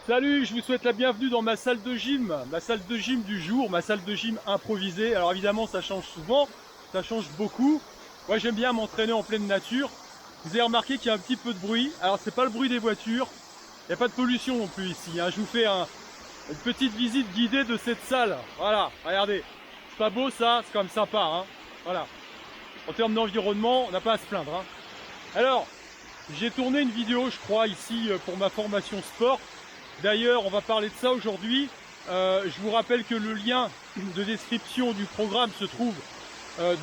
Salut, je vous souhaite la bienvenue dans ma salle de gym du jour, ma salle de gym improvisée. Alors évidemment ça change souvent, ça change beaucoup. Moi j'aime bien m'entraîner en pleine nature. Vous avez remarqué qu'il y a un petit peu de bruit. Alors c'est pas le bruit des voitures, il n'y a pas de pollution non plus ici. Hein. Je vous fais une petite visite guidée de cette salle. Voilà, regardez. C'est pas beau ça, c'est quand même sympa. Hein. Voilà. En termes d'environnement, on n'a pas à se plaindre. Hein. Alors, j'ai tourné une vidéo je crois ici pour ma formation sport. D'ailleurs, on va parler de ça aujourd'hui. Je vous rappelle que le lien de description du programme se trouve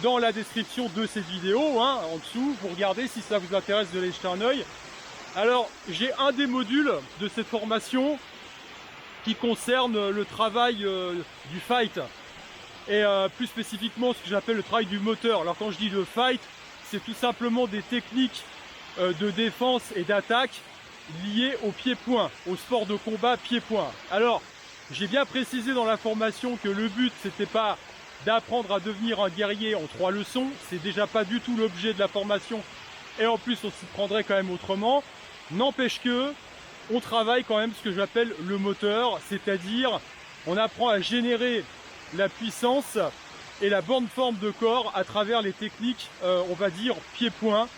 dans la description de cette vidéo, hein, en dessous. Vous regardez si ça vous intéresse de aller jeter un œil. Alors, j'ai un des modules de cette formation qui concerne le travail du fight. Et plus spécifiquement ce que j'appelle le travail du moteur. Alors quand je dis le fight, c'est tout simplement des techniques de défense et d'attaque lié au pied-point, au sport de combat pied-point. Alors, j'ai bien précisé dans la formation que le but, c'était pas d'apprendre à devenir un guerrier en 3 leçons, c'est déjà pas du tout l'objet de la formation, et en plus on s'y prendrait quand même autrement. N'empêche que, on travaille quand même ce que j'appelle le moteur, c'est-à-dire on apprend à générer la puissance et la bonne forme de corps à travers les techniques, on va dire, pied-point,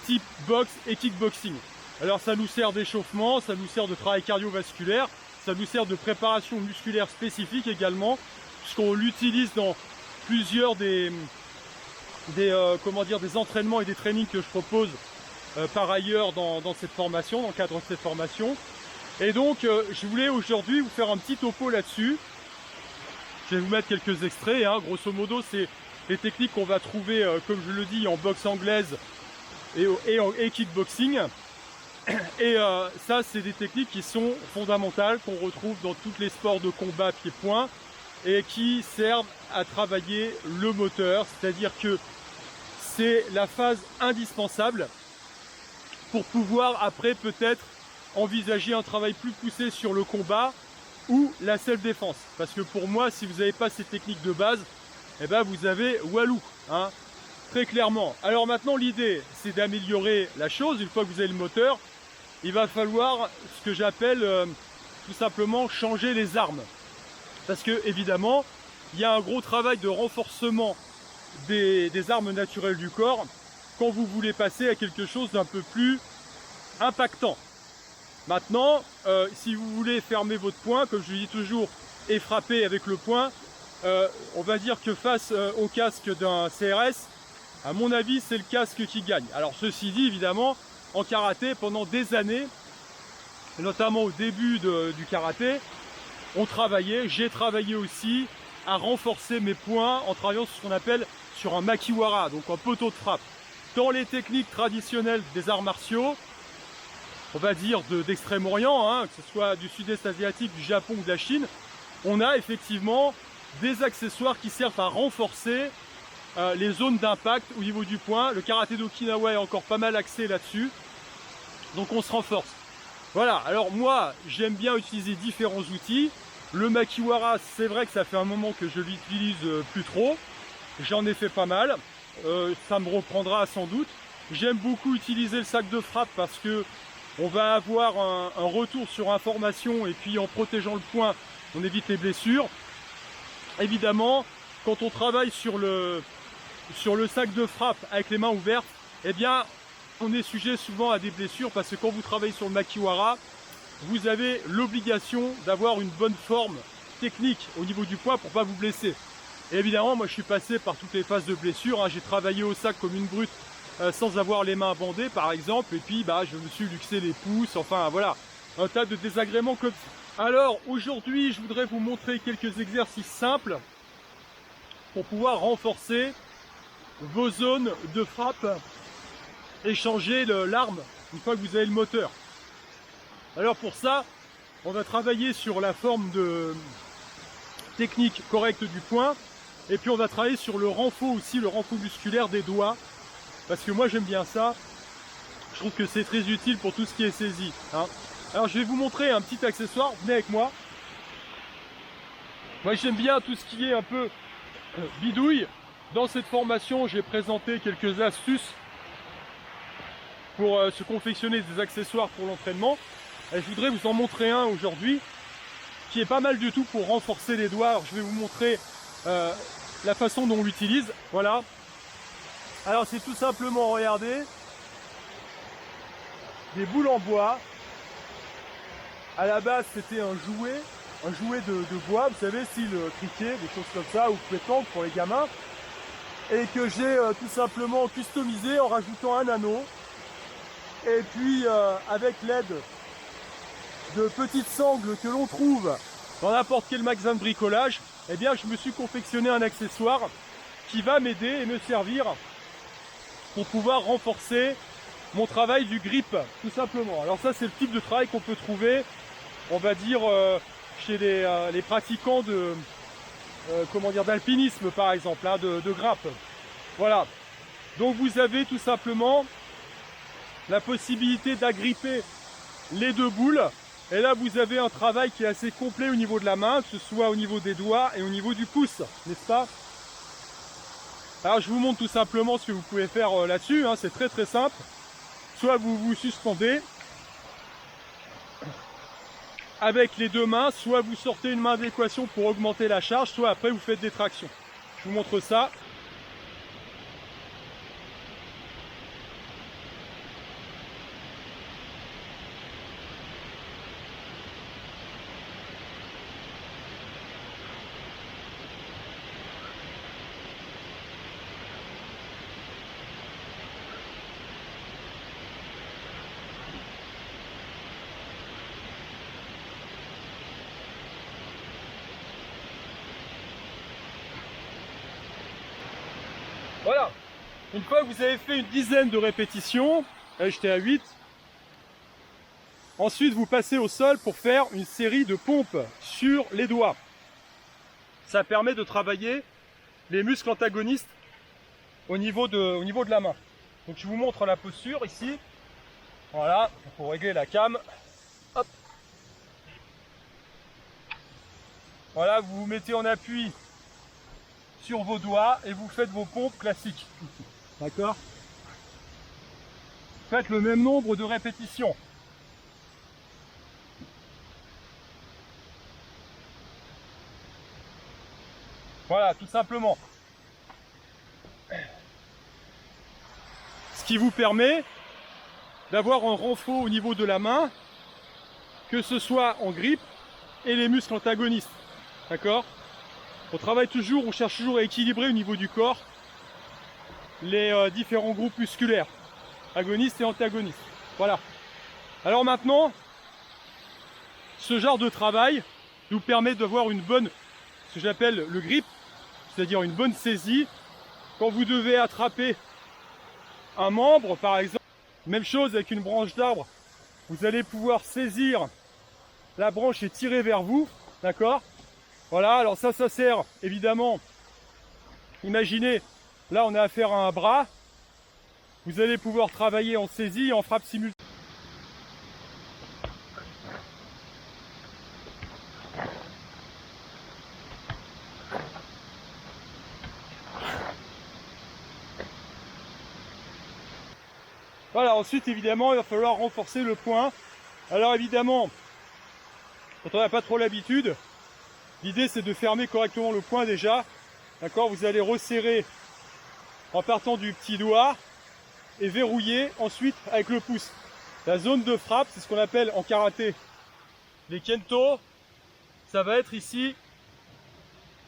type boxe et kickboxing. Alors ça nous sert d'échauffement, ça nous sert de travail cardiovasculaire, ça nous sert de préparation musculaire spécifique également, puisqu'on l'utilise dans plusieurs des entraînements et des trainings que je propose par ailleurs dans cette formation, dans le cadre de cette formation. Et donc je voulais aujourd'hui vous faire un petit topo là-dessus. Je vais vous mettre quelques extraits, hein. Grosso modo c'est les techniques qu'on va trouver, comme je le dis, en boxe anglaise et kickboxing. Et ça, c'est des techniques qui sont fondamentales, qu'on retrouve dans tous les sports de combat pied-point et qui servent à travailler le moteur, c'est-à-dire que c'est la phase indispensable pour pouvoir après peut-être envisager un travail plus poussé sur le combat ou la self-défense. Parce que pour moi, si vous n'avez pas ces techniques de base, eh ben vous avez walou, hein, très clairement. Alors maintenant, l'idée, c'est d'améliorer la chose. Une fois que vous avez le moteur, il va falloir ce que j'appelle tout simplement changer les armes. Parce que évidemment, il y a un gros travail de renforcement des armes naturelles du corps quand vous voulez passer à quelque chose d'un peu plus impactant. Maintenant, si vous voulez fermer votre poing, comme je dis toujours, et frapper avec le poing, on va dire que face au casque d'un CRS, à mon avis, c'est le casque qui gagne. Alors ceci dit, évidemment, en karaté, pendant des années, notamment au début du karaté, j'ai travaillé aussi à renforcer mes poings en travaillant sur ce qu'on appelle sur un makiwara, donc un poteau de frappe. Dans les techniques traditionnelles des arts martiaux, on va dire d'Extrême-Orient, hein, que ce soit du sud-est asiatique, du Japon ou de la Chine, on a effectivement des accessoires qui servent à renforcer les zones d'impact au niveau du poing. Le karaté d'Okinawa est encore pas mal axé là-dessus, donc on se renforce. Voilà, alors moi j'aime bien utiliser différents outils. Le makiwara, c'est vrai que ça fait un moment que je l'utilise plus trop, j'en ai fait pas mal, ça me reprendra sans doute. J'aime beaucoup utiliser le sac de frappe parce que on va avoir un retour sur information, et puis en protégeant le poing on évite les blessures. Évidemment, quand on travaille sur le sac de frappe avec les mains ouvertes, eh bien on est sujet souvent à des blessures, parce que quand vous travaillez sur le makiwara, vous avez l'obligation d'avoir une bonne forme technique au niveau du poing pour pas vous blesser. Et évidemment, moi je suis passé par toutes les phases de blessure, hein. J'ai travaillé au sac comme une brute sans avoir les mains bandées par exemple, et puis je me suis luxé les pouces, enfin voilà, un tas de désagréments comme ça. Alors aujourd'hui, je voudrais vous montrer quelques exercices simples pour pouvoir renforcer vos zones de frappe et changer l'arme une fois que vous avez le moteur. Alors pour ça, on va travailler sur la forme de technique correcte du poing, et puis on va travailler sur le renfort aussi, le renfort musculaire des doigts, parce que moi j'aime bien ça, je trouve que c'est très utile pour tout ce qui est saisie, hein. Alors je vais vous montrer un petit accessoire, venez avec moi. Moi j'aime bien tout ce qui est un peu bidouille. Dans cette formation, j'ai présenté quelques astuces pour se confectionner des accessoires pour l'entraînement. Et je voudrais vous en montrer un aujourd'hui qui est pas mal du tout pour renforcer les doigts. Alors, je vais vous montrer la façon dont on l'utilise. Voilà. Alors c'est tout simplement, regardez, des boules en bois. À la base c'était un jouet de bois, vous savez, style cricket, des choses comme ça, ou pétanque pour les gamins. Et que j'ai tout simplement customisé en rajoutant un anneau. Et puis avec l'aide de petites sangles que l'on trouve dans n'importe quel magasin de bricolage, eh bien je me suis confectionné un accessoire qui va m'aider et me servir pour pouvoir renforcer mon travail du grip, tout simplement. Alors ça c'est le type de travail qu'on peut trouver, on va dire, chez les pratiquants de comment dire, d'alpinisme par exemple, hein, de grappe. Voilà. Donc vous avez tout simplement la possibilité d'agripper les deux boules. Et là vous avez un travail qui est assez complet au niveau de la main, que ce soit au niveau des doigts et au niveau du pouce, n'est-ce pas? Alors je vous montre tout simplement ce que vous pouvez faire là-dessus, hein, c'est très simple. Soit vous vous suspendez avec les deux mains, soit vous sortez une main d'équation pour augmenter la charge, soit après vous faites des tractions. Je vous montre ça. Voilà, une fois que vous avez fait une dizaine de répétitions, là j'étais à 8, ensuite vous passez au sol pour faire une série de pompes sur les doigts. Ça permet de travailler les muscles antagonistes au niveau de la main. Donc je vous montre la posture ici. Voilà, pour régler la cam. Hop. Voilà, vous vous mettez en appui sur vos doigts et vous faites vos pompes classiques. D'accord? Faites le même nombre de répétitions. Voilà, tout simplement. Ce qui vous permet d'avoir un renfort au niveau de la main, que ce soit en grippe et les muscles antagonistes. D'accord? On travaille toujours, on cherche toujours à équilibrer au niveau du corps les différents groupes musculaires, agonistes et antagonistes. Voilà. Alors maintenant, ce genre de travail nous permet d'avoir une bonne, ce que j'appelle le grip, c'est-à-dire une bonne saisie. Quand vous devez attraper un membre, par exemple, même chose avec une branche d'arbre, vous allez pouvoir saisir la branche et tirer vers vous, d'accord? Voilà, alors ça sert évidemment, imaginez, là on a affaire à un bras, vous allez pouvoir travailler en saisie et en frappe simultanée. Voilà, ensuite évidemment il va falloir renforcer le poing. Alors évidemment, quand on n'a pas trop l'habitude, l'idée c'est de fermer correctement le poing déjà. D'accord, vous allez resserrer en partant du petit doigt et verrouiller ensuite avec le pouce. La zone de frappe, c'est ce qu'on appelle en karaté les kento. Ça va être ici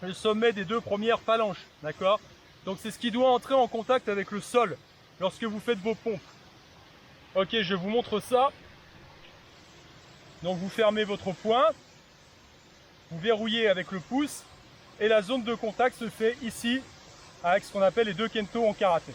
le sommet des deux premières phalanges. D'accord, donc c'est ce qui doit entrer en contact avec le sol lorsque vous faites vos pompes. Ok, je vous montre ça. Donc vous fermez votre poing, vous verrouillez avec le pouce et la zone de contact se fait ici avec ce qu'on appelle les deux kento en karaté.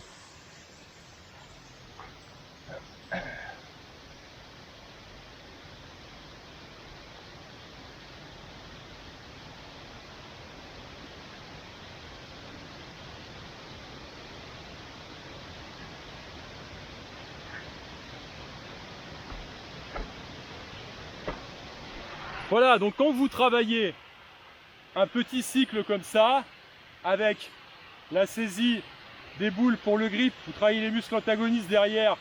Voilà, donc quand vous travaillez un petit cycle comme ça, avec la saisie des boules pour le grip, vous travaillez les muscles antagonistes derrière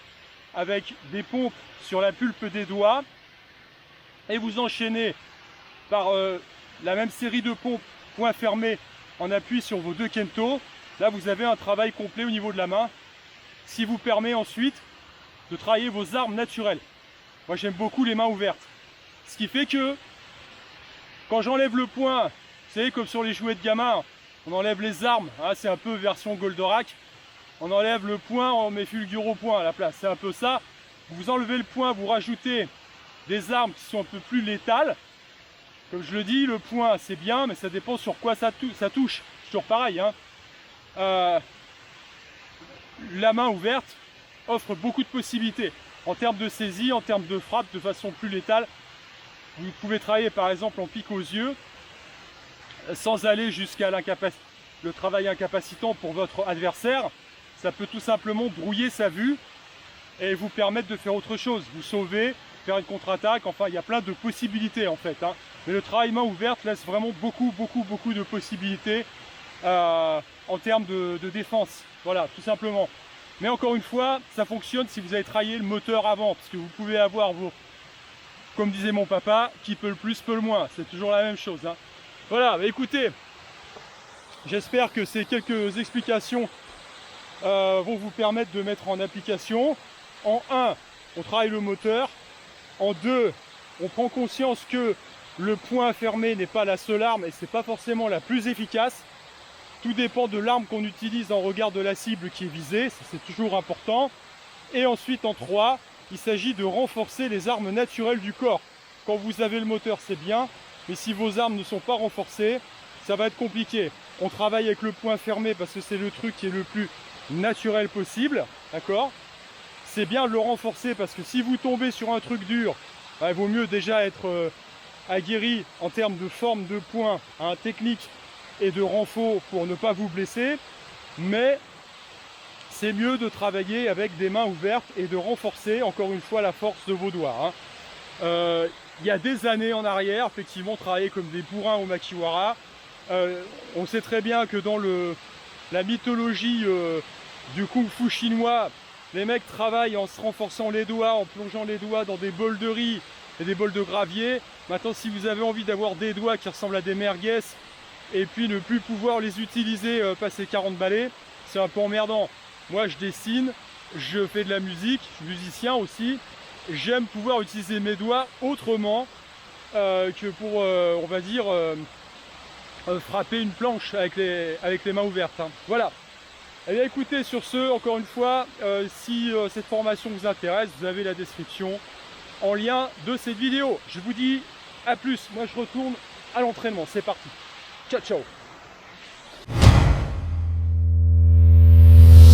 avec des pompes sur la pulpe des doigts, et vous enchaînez par la même série de pompes, poing fermé, en appui sur vos 2 kento, là vous avez un travail complet au niveau de la main, ce qui vous permet ensuite de travailler vos armes naturelles. Moi j'aime beaucoup les mains ouvertes, ce qui fait que quand j'enlève le poing, vous savez comme sur les jouets de gamin, on enlève les armes, hein, c'est un peu version Goldorak, on enlève le poing, on met fulgure au poing à la place, c'est un peu ça. Vous enlevez le poing, vous rajoutez des armes qui sont un peu plus létales. Comme je le dis, le poing c'est bien, mais ça dépend sur quoi ça touche. C'est toujours pareil. Hein. La main ouverte offre beaucoup de possibilités. En termes de saisie, en termes de frappe, de façon plus létale. Vous pouvez travailler par exemple en pique aux yeux, sans aller jusqu'à le travail incapacitant pour votre adversaire. Ça peut tout simplement brouiller sa vue et vous permettre de faire autre chose. Vous sauver, faire une contre-attaque, enfin il y a plein de possibilités en fait. Hein. Mais le travail main ouverte laisse vraiment beaucoup de possibilités en termes de défense. Voilà, tout simplement. Mais encore une fois, ça fonctionne si vous avez travaillé le moteur avant, parce que vous pouvez avoir comme disait mon papa, qui peut le plus, peut le moins. C'est toujours la même chose. Hein. Voilà, bah écoutez, j'espère que ces quelques explications vont vous permettre de mettre en application. En 1, on travaille le moteur. En 2, on prend conscience que le poing fermé n'est pas la seule arme et c'est pas forcément la plus efficace. Tout dépend de l'arme qu'on utilise en regard de la cible qui est visée, c'est toujours important. Et ensuite en 3, il s'agit de renforcer les armes naturelles du corps. Quand vous avez le moteur, c'est bien, mais si vos armes ne sont pas renforcées, ça va être compliqué. On travaille avec le poing fermé parce que c'est le truc qui est le plus naturel possible, d'accord? C'est bien de le renforcer parce que si vous tombez sur un truc dur, bah, il vaut mieux déjà être aguerri en termes de forme de poing, hein, technique et de renfort pour ne pas vous blesser, mais c'est mieux de travailler avec des mains ouvertes et de renforcer encore une fois la force de vos doigts. Hein. Il y a des années en arrière, effectivement, travailler comme des bourrins au makiwara. On sait très bien que dans la mythologie du kung-fu chinois, les mecs travaillent en se renforçant les doigts, en plongeant les doigts dans des bols de riz et des bols de gravier. Maintenant, si vous avez envie d'avoir des doigts qui ressemblent à des merguez et puis ne plus pouvoir les utiliser passer 40 balais, c'est un peu emmerdant. Moi, je dessine, je fais de la musique, je suis musicien aussi. J'aime pouvoir utiliser mes doigts autrement que pour, on va dire, frapper une planche avec les mains ouvertes. Hein. Voilà. Eh bien écoutez, sur ce, encore une fois, si cette formation vous intéresse, vous avez la description en lien de cette vidéo. Je vous dis à plus. Moi, je retourne à l'entraînement. C'est parti. Ciao, ciao.